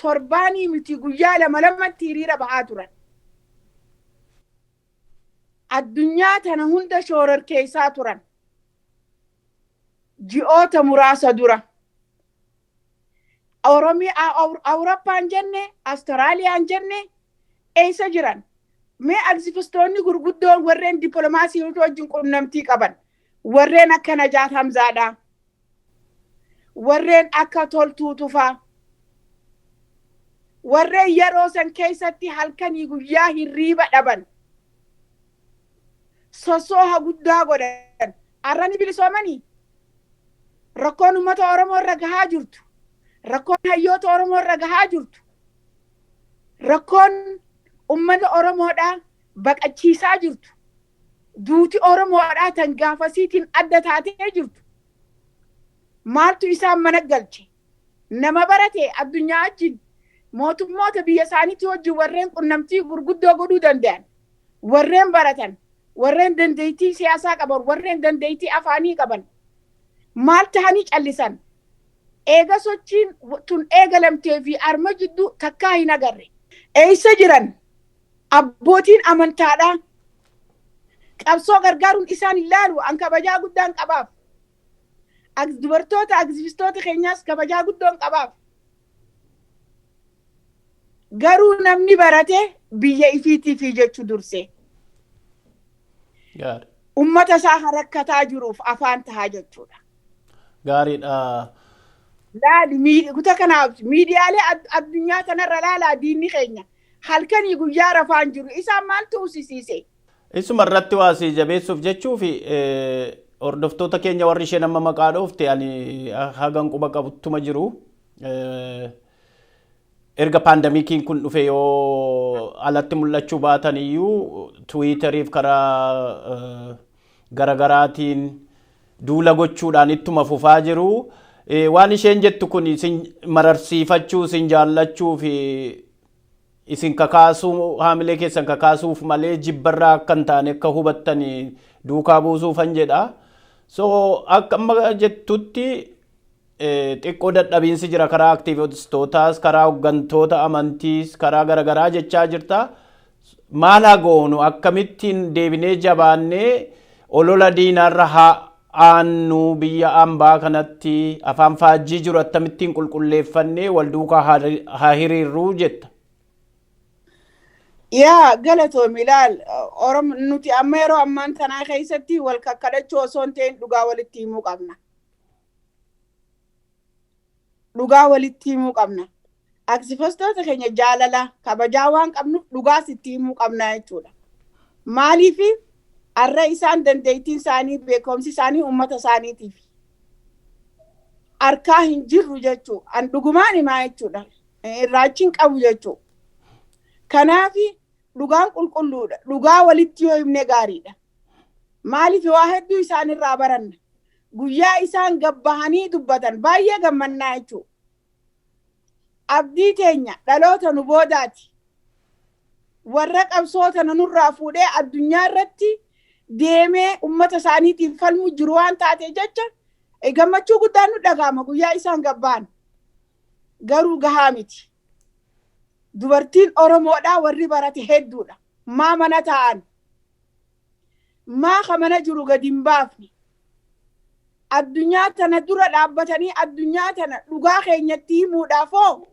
torbaanii miti guyyaa 2 hiriira bahaa turan. Addunyaa tana hunda shororkeessaa turan. Ji'oota muraasa dura. Awurooppaan jenne, Austraaliyaan jenne eessa jiran? Mee aktivistoonni gurguddoon warreen dippiloomaasii wajjin qunnamtii qaban. Warreen akka Najaat Hamzaadha. Warreen akka Toltuu Tufaa. Warreen yeroo san keessatti halkanii guyyaa hirriiba dhaban. Sossooha guddaa godhan. Arrani bilisoomanii. Rakkoon uummata Oromoo irra gahaa jirtu. Rakkoon hayyoota Oromoo irra gahaa jirtu. Rakkoon ummata Oromoodhaa baqachiisaa jirtu. Duuti Oromoodhaa tan gaafasiitiin adda taatee jirtu. Maaltu isaan mana galche? Nama barate addunyaa wajjin mootummoota biyya isaaniitti wajjin warreen qunnamtii gurguddoo godhuu danda'an. Warreen baratan, warreen dandeettii siyaasaa qaban, warreen dandeettii afaanii qaban. Maal tahanii callisan? Eega sochiin tun eegalamtee fi arma jidduu takkaa hin agarre. Eessa jiran? Abbootiin amantaadhaa. Qabsoo gargaaruun isaan ilaalu an kabajaa guddaan qabaaf. Dubartoota aktivistoota keenyaas kabajaa guddoon qabaaf. garuu namni barate biyya ifiitiif jechuu dursee Gaarii. ummata isaa harakkataa jiruuf afaan tahaa jechuudha. Gaariidha. Laali kutaa kanaaf miidiyaalee addunyaa kanarra laalaa diinni keenya halkanii guyyaa rafaan jiru isaan maaltu usisiise? Isuma irratti waasii jabeessuuf jechuuf hordoftoota keenya warri isheen amma maqaa dhoofte ani hagan quba qabuttuma jiru. Erga paandamikiin kun dhufe yoo alatti mul'achuu baatan iyyuu Tiwiiteriif karaa garagaraatiin duula gochuudhaan ittuma fufaa jiru. Waan isheen jettu kun isin mararsiifachuu, isin jaallachuu fi isin kakaasuu haamilee keessan kakaasuuf malee jibbarraa akka hin taane akka hubattan duukaa buusuufan jedha. So akka amma jettutti xiqqoo dadhabiinsi jira karaa aktiivistootaas, karaa hooggantoota amantiis, karaa garagaraa jechaa jirta. Maal haa goonu akkamittiin deebinee jabaannee olola diinaarra haa aannu biyya ambaa kanatti afaan faajjii jiru akkamittiin qulqulleeffannee wal duukaa haa hiriirruu jetta. Yaa galatoomi ilaal nuti amma yeroo ammaan tanaa keessatti wal kakkadhachuu osoo hin ta'in dhugaa walitti himuu qabna. Dhugaa walitti himuu qabna. Aktivistoota keenya jaalala kabajaa waan qabnuuf dhugaas itti himuu qabna jechuudha. Maaliif har'a isaan dandeettiin isaanii beekumsi isaanii uummata isaaniitiif harkaa hin jirru jechuudha. An dhugumaan himaa jechuudha. Irraachiin qabu jechuudha. Kanaaf dhugaan qulqulluudha. Dhugaa walitti yoo himne gaariidha. Maaliif waa hedduu isaanirraa baranna. Guyyaa isaan gabbahanii dubbatan baay'ee gammannaa jechuudha. Abdii teenya dhaloota nu boodaati. Warra qabsoota nurraa fuudhee addunyaa irratti deemee uummata isaaniitiif falmu jiru waan taate jecha gammachuu guddaan nu dhagahama guyyaa isaan gabbahan. Garuu gahaa miti. Dubartiin Oromoodhaa warri barate hedduudha. Maa mana ta'an. Maa kamana jiru gadi hin baafne. Addunyaa tana dura dhaabbatanii addunyaa tana dhugaa keenyatti himuudhaafoo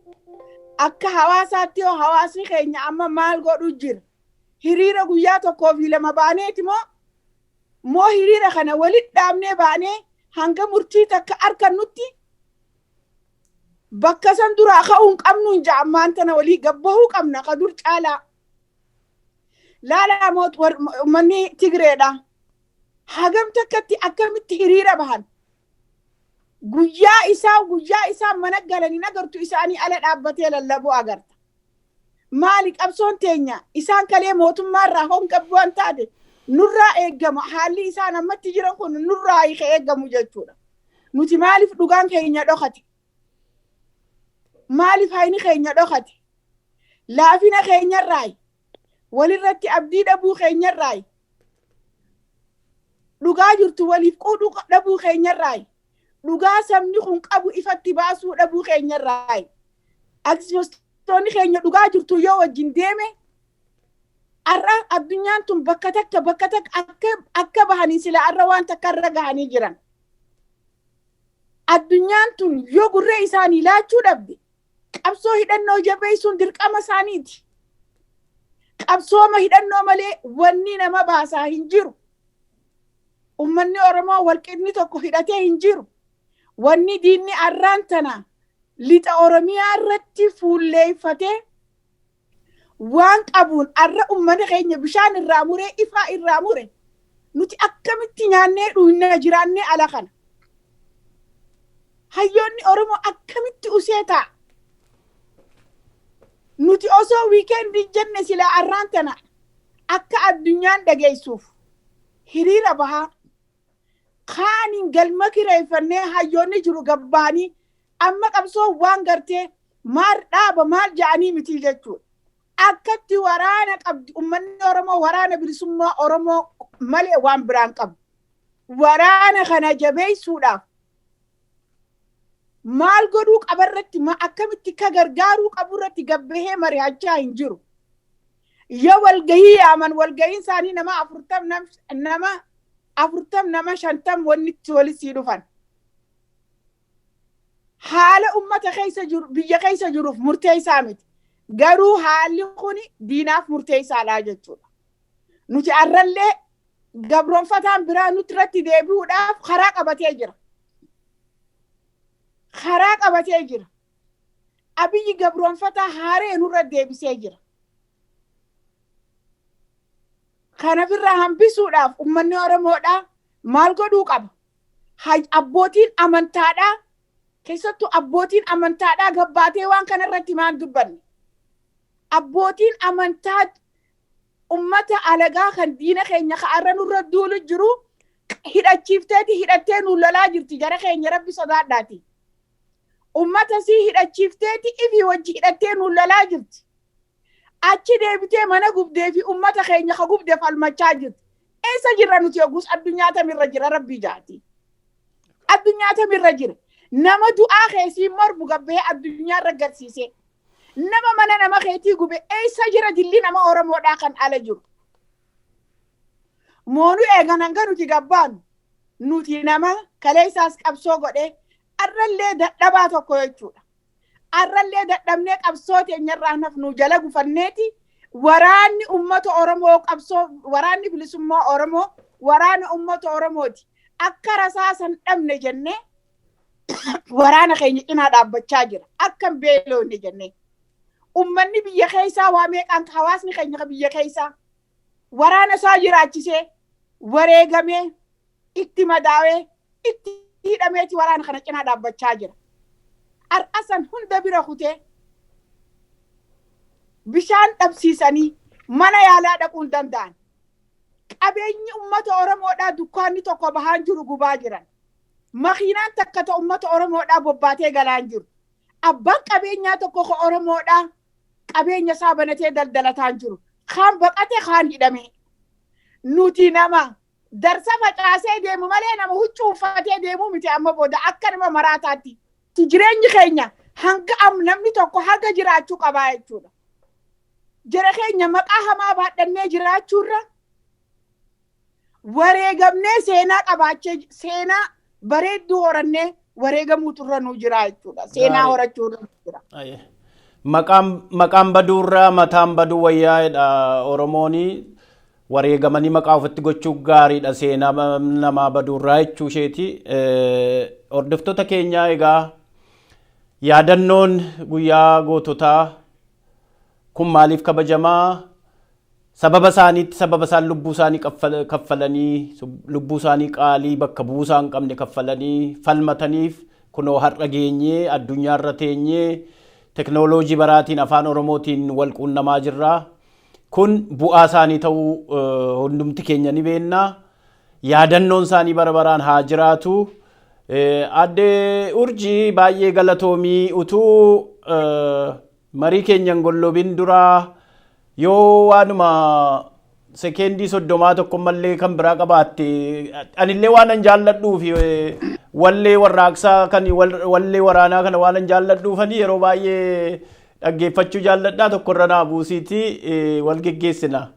akka hawaasaatti yoo hawaasni keenya amma maal godhu jira. Hiriira guyyaa tokkoo fi lama baaneeti moo hiriira kana walitti dhaabnee baanee hanga murtii takka argannutti bakka san duraa ka'uun qabnu hin ja'ammaan tana walii gabbahuu qabna ka dur caalaa. Laalaa uummanni Tigreedha. Hagam takkatti akkamitti hiriira bahan. Guyyaa isaa mana galanii agartu isaanii ala dhaabbatee lallabuu agarta. Maali qabsoon teenya isaan kalee mootummaarraa hongabu'an taate nurraa eeggamu haalli isaan ammatti jiran kun nurraa eeggamu jechuudha. Nuti maaliif dhugaan keenya dhokate? Maaliif hayni keenya dhokate? Laafina keenyarraa walirratti abdii dhabuu keenyarraa dhugaa jirtu waliif qooduu dhabuu keenyarraa dhugaa sabni kun qabu ifatti baasuu dhabuu keenyarraa aktivistoonni keenya dhugaa jirtu yoo wajjin deeme har'a addunyaan tun bakka takka akka bahanii sila har'a waan takka irra gahanii jiran. Addunyaan tun yoo gurree isaanii laachuu dhabde qabsoo hidhannoo jabeessuun dirqama isaaniiti. Qabsooma hidhannoo malee wanni nama baasaa hin jiru. Uummanni Oromoo walqinni tokko hidhatee hin jiru. Wanni diinni arraan tana lixa Oromiyaa irratti fuulleeffatee waan qabuun arra ummata keenya bishaan irraa muree ifaa irraa mure nuti akkamitti nyaannee dhuunna jiraannee ala kana. Hayyoonni Oromoo akkamitti usee ta'a. Nuti osoo wiikeendii jenne silaa arraan tana akka addunyaan dhageessuuf hiriira bahaa kaaniin galma kireeffannee hayyoonni jiru gabbaanii amma qabsoo waan gartee maal dhaaba maal ja'anii miti jechuudha. Akkatti waraana qabdi uummanni Oromoo waraana bilisummaa Oromoo malee waan biraan qabu. Waraana kana jabeessuudhaaf maal godhuu qabarratti akkamitti ka gargaaruu qaburratti gabbahee mari'achaa hin jiru. Yoo walgahii yaaman walgahiin isaanii nama 40 nama 50 wannitti walitti dhufan. Haala ummata keessa jiru biyya keessa jiruuf murtee isaa miti. Garuu haalli kuni diinaaf murteessaadha jechuudha. Nuti arrallee gabroonfataan biraa nuti irratti deebi'uudhaaf karaa qabatee jira. Karaa qabatee jira. Abiyyi gabroonfataa haaree nurra deebisee jira. Kana birraa hambisuudhaaf uummanni Oromoodhaa maal godhuu qaba? Abbootiin amantaadhaa keessattuu abbootiin amantaadhaa gabbaatee waan kana irratti maal dubbanne? Abbootiin amantaa ummata alagaa kan diina keenya ka'arra nurra duulu jiru hidhachiifteeti hidhattee nu lolaa jirti jara keenya rabbi sodaadhaati. Ummata sii hidhachiifteeti ifi wajji hidhattee nu lolaa jirti. Achi deebitee mana gubdee fi ummata keenya ka gubdee falmachaa jirti. Eessa jirra nuti yoggus addunyaa tamirra jira rabbi jaati. Addunyaa tamirra jira. Nama du'aa keessii mormu gabbee addunyaa irra garsiise. Nama mana nama keetii gube eessa jira dilli nama Oromoodhaa kan ala jiru. Moonu eeganan ga nuti gabbaanu. Nuti nama kaleessaas qabsoo godhee arrallee dadhabaa tokko jechuudha. Arrallee dadhabnee qabsoo teenyarraa nafnu jala gufanneeti waraanni ummata Oromoo qabsoo waraanni bilisummaa Oromoo waraana ummata Oromooti. Akka rasaasan dhabne jennee waraana keenya cinaa dhaabbachaa jira. Akkam beeloonne jennee. Ummanni biyya keessaa waa meeqaan hawaasni keenya biyya keessaa waraana isaa jiraachisee wareegamee itti madaawee itti hidhameeti waraana kana cinaa dhaabbachaa jira. Ar'asan hunda bira kutee bishaan dhabsiisanii mana yaalaa dhaquun danda'an. Qabeenyi ummata Oromoodhaa dukkaanni tokko bahaan jiru gubaa jiran. Makiinaan takka ta ummata Oromoodhaa bobbaatee galaan jiru. Abbaan qabeenyaa tokko ka Oromoodhaa qabeenya isaa banatee daldalataan jiru. Kaan baqate kaan hidhame. Nuti nama darsa facaasee deemu malee nama huccuu uffatee deemuu miti amma booda akka nama maraataatti. Jireenyi keenya hanga namni tokko hanga jiraachuu qabaa jechuudha. Jara keenya maqaa hamaa baadhannee jiraachuurra wareegamnee seenaa qabaachee seenaa bareedduu horannee wareegamuutu irra nu jira jechuudha. Seenaa horachuu irra jira. Maqaan baduurraa mataan baduu wayyaa'edha Oromooni wareegamanii maqaa ofitti gochuu gaariidha seenaa namaa baduurraa jechuu isheeti. Hordoftoota keenyaa egaa yaadannoon guyyaa goototaa kun maaliif kabajamaa? Sababa isaaniitti sababa isaan lubbuu isaanii kaffalanii lubbuu isaanii qaalii bakka buusaa hin qabne kaffalanii falmataniif kunoo har'a geenyee addunyaa irra teenyee teknooloojii baraatiin afaan Oromootiin wal quunnamaa jirra. Kun bu'aa isaanii ta'uu hundumti keenya ni beekna. Yaadannoon isaanii bara baraan haa jiraatu. Adde Urjii baay'ee galatoomii utuu marii keenyan gollobin duraa yoo waanuma sekeendii 30 tokko mallee kan biraa qabaatte anillee waan an jaalladhuuf wallee warraaqsaa kan wallee waraanaa kana waan an jaalladhuufani yeroo baay'ee dhaggeeffachuu jaalladhaa tokko irra naa buusiiti wal geggeessina.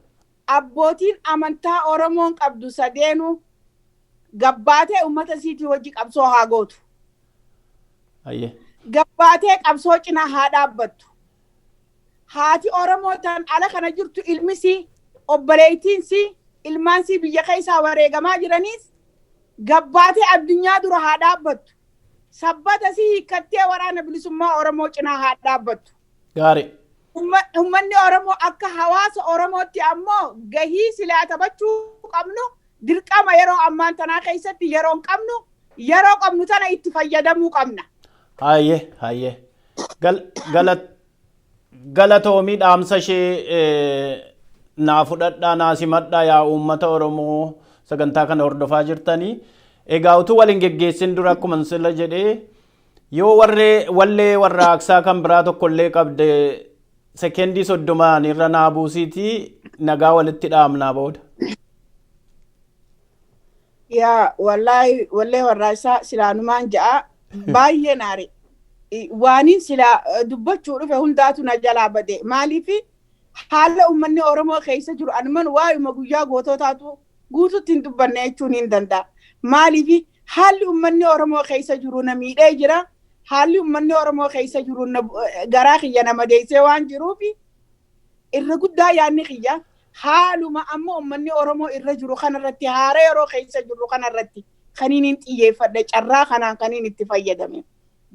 Abbootiin amantaa Oromoon qabdu sadeenu gabbaatee ummata siitii wajji qabsoo haa gootu. Gabbaatee qabsoo cinaa haa dhaabbattu. Haati Oromoo tan ala kana jirtu ilmisi obboleettiinsi ilmaansi biyya keessaa wareegamaa jiraniis gabbaatee addunyaa dura haa dhaabbattu. Sabbata si hiikkattee waraana bilisummaa Oromoo cinaa haa dhaabbattu. Gaarii. Uummanni Oromoo akka hawaasa Oromootti ammoo gahii silaa taphachuu qabnu dirqama yeroo ammaan tanaa keessatti yeroo qabnu tana itti fayyadamuu qabna. Hayyee. Galatoomii dhaamsa ishee naa fudhadhaa naa simadhaa yaa uummata Oromoo sagantaa kana hordofaa jirtanii. Egaa utuu waliin geggeessin dura akkuma sila jedhee yoo wallee warraaqsaa kan biraa tokkollee qabde sekeendii 30 irra naa buusiitii nagaa walitti dhaamnaa booda. Yaa wallahi wallee warraaqsaa silaanumaan ja'a baay'ee naare. Waanin sila dubbachuu dhufe hundaatu na jalaa bade. Maaliif haala uummanni Oromoo keessa jiru anuman waa'uma guyyaa goototaatu guututti hin dubbanne jechuun hin danda'a. Maaliif haalli uummanni Oromoo keessa jiru na miidhee jira. haalli uummanni Oromoo keessa jiru garaa kiyya nama deessee waan jiruufi irra guddaa yaadni kiyya haaluma amma uummanni Oromoo irra jiru kanarratti haara yeroo keessa jiru kanarratti kaniin xiyyeeffadha carraa kanaan kaniin itti fayyadame.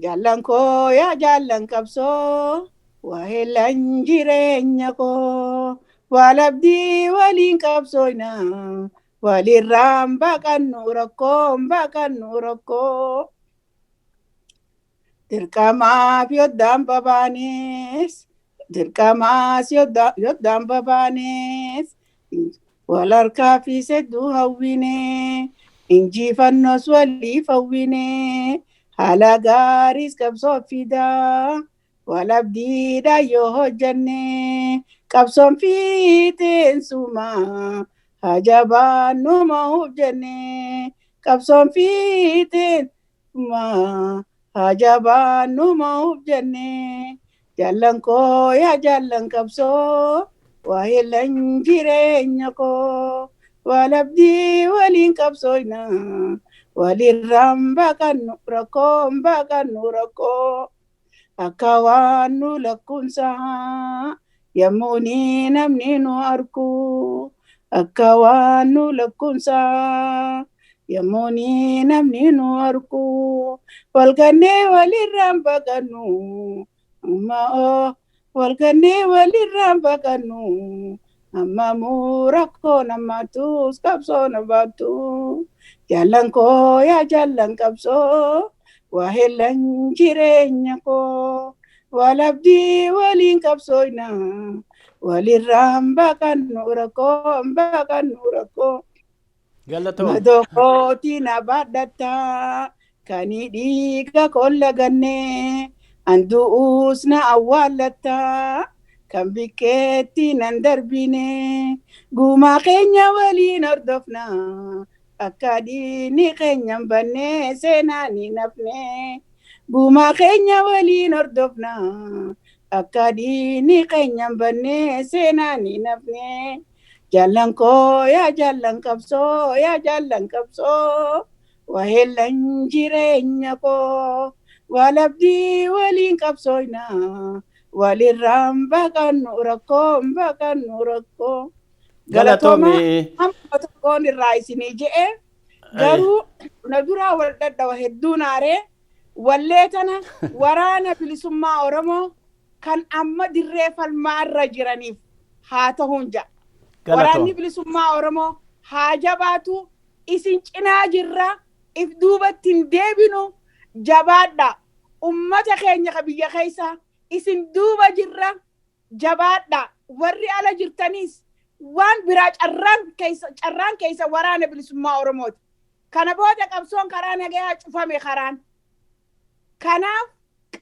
Jaallan koo yaa jaallan qabsoo waa'eellan jireenya koo walabdii waliin qabsooyna walirraan baqannu rakkoo. Dirqamaaf yoddaan babaanes wal harkaa fi sedduu hawwine injifannoos waliif hawwine haala gaariis qabsoo fidaa walabdiidha yoo hojjanne qabsoon fiixeensuma hajabaan nuuf jenne qabsoon fiixeensuma hajabaan nuuf jenne. Jaallan koo yaa jaallan qabsoo waa'eellan jireenya koo walabdii waliin qabsooyna walirraan baqannu rakkoo akka waan nu lakkumsaa yommuu namni nu argu akka waan nu lakkumsaa yommuu namni nu argu walgannee walirraan baqannu walgannee walirraan baqannu amma rakkoo namaatuus qabsoo namaatu. Jaallan koo yaa jaallan qabsoo waa'eellan jireenya koo walabdii waliin qabsooyna walirraan baqannu rakkoo. Madookooti na baadhataa kanii dhiiga kolla gannee andu'uus na awwaalataa kan bikkeetti nan darbine gumaa keenya waliin hordofna akka diinni keenya banne seenaa ni nafne gumaa keenya waliin hordofna akka diinni keenya banne seenaa ni nafne. Jaallan koo yaa jaallan qabsoo waa'eellan jireenya koo walabdii waliin qabsooyna walirraan baqannu rakkoo. Galatooma amma tokkoon irraa isinii je'e garuu na duraa wal dhadhawa hedduu naaree wallee tana waraana bilisummaa Oromoo kan amma dirree falmaarra jiraniif haa ta'uun ja'a. Waraanni bilisummaa Oromoo haa jabaatu isin cinaa jirra if duubatti hin deebinu jabaadha ummata keenya ka biyya keessa isin duuba jirra jabaadha warri ala jirtanis waan biraa carraan keessa waraana bilisummaa Oromooti. Kana booda qabsoon karaa nagayaa cufame karaan. Kanaaf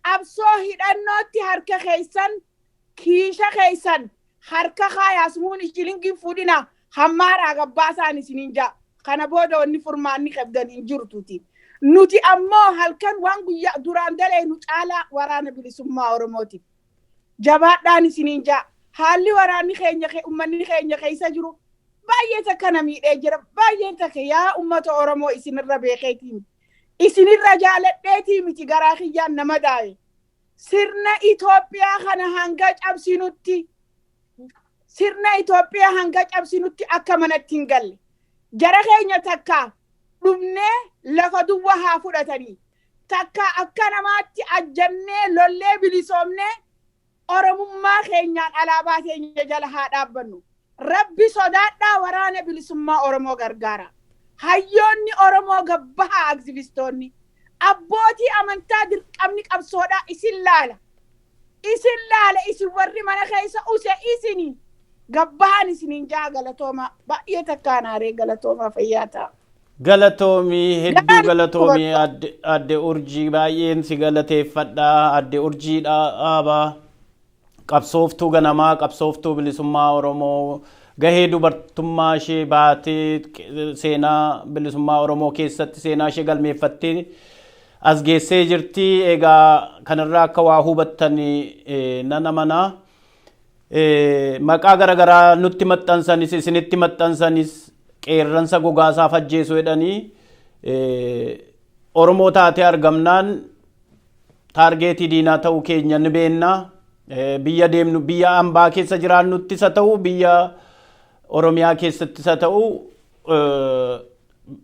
qabsoo hidhannootti harka keessan kiisha keessan harka kaayaasmuun shilingin fuudhina hammaaraa gabbaasaan isiniin jaa. Kana booda wanni furmaanni qabdan hin jirtuuti. Nuti ammoo halkan waan guyyaa duraan dalee nu caalaa waraana bilisummaa Oromooti. Jabaadhaan isiniin jaa. Haalli waraanni keenya ummanni keenya keessa jiru baay'ee takka na miidhee jira. Baay'ee takka yaa ummata Oromoo isinirra beekeetii miti. Isinirra jaaladheetii miti garaa kiyyaan nama daaye. Sirna Itoophiyaa kana hanga cabsinutti akka manatti hin galle. Jara keenya takka dhumnee lafa duwwaa haa fudhatanii. Takka akka namaatti ajjannee lollee bilisoomnee Oromummaa keenyaan alaabaa keenya jala haa dhaabbannu. Rabbi sodaadhaa waraana bilisummaa Oromoo gargaara. Hayyoonni Oromoo gabbahaa aktivistoonni abbootii amantaa dirqamni qabsoodhaa isin laala. Isin warri mana keessa use isinii gabbahaan isiniin jaa galatooma baay'ee takkaan aaree galatoomaa fayyaa ta'a. Galatoomii hedduu galatoomii adde urjii baay'een si galateeffadha. Adde urjii dhaabaa qabsooftuu ganamaa qabsooftuu bilisummaa Oromoo gahee dubartummaa ishee baatee seenaa bilisummaa Oromoo keessatti seenaa ishee galmeeffattee as geessee jirti. Egaa kanarraa akka waa hubattanii nan amanaa. Maqaa garaagaraa nutti maxxansanis isinitti maxxansanis qeerransa gogaasaaf ajjeesuu jedhanii Oromoo taatee argamnaan taargeetii diinaa ta'uu keenya ni beekna. Biyya deemnu biyya ambaa keessa jiraannuttis haa ta'u biyya Oromiyaa keessattis haa ta'u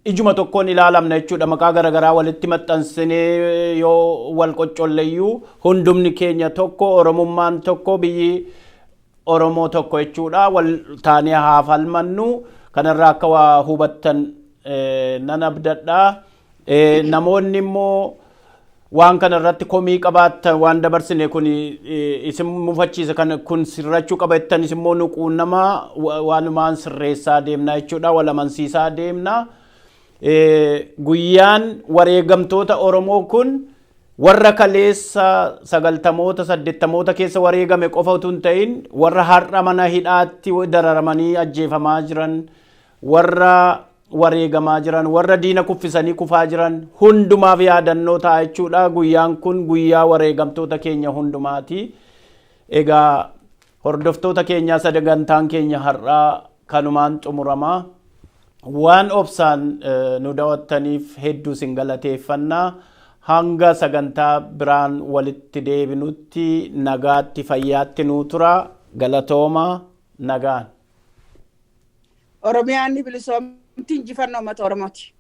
ijuma tokkoon ilaalamna jechuudha. Maqaa garaagaraa walitti maxxansinee yoo wal qoccolleeyyuu hundumni keenya tokko, Oromummaan tokko, biyyi Oromoo tokko jechuudha. Wal taanee haa falmannu. Kanarraa akka waa hubattan nan abdadha. Namoonni immoo waan kanarratti komii qabaattan waan dabarsine kun isin mufachiisa kan kun sirrachuu qabattan isin immoo nuquunnamaa waanumaan sirreessaa deemna jechuudha. Wal amansiisaa deemna. Guyyaan wareegamtoota Oromoo kun warra kaleessa 90moota 80moota keessa wareegame qofa utuu hin ta'in warra har'a mana hidhaatti dararamanii ajjeefamaa jiran, warra wareegamaa jiran, warra diina kuffisanii kufaa jiran hundumaaf yaadannoo ta'a jechuudha. Guyyaan kun guyyaa wareegamtoota keenya hundumaati. Egaa hordoftoota keenyaa sagantaan keenya har'aa kanumaan xumurama. Waan obsaan nu daawwattaniif hedduu isin galateeffanna. Hanga sagantaa biraan walitti deebinutti nagaatti fayyaatti nuu tura. Galatooma nagaan. Oromiyaan ni bilisoomti injifannoo uummata Oromooti.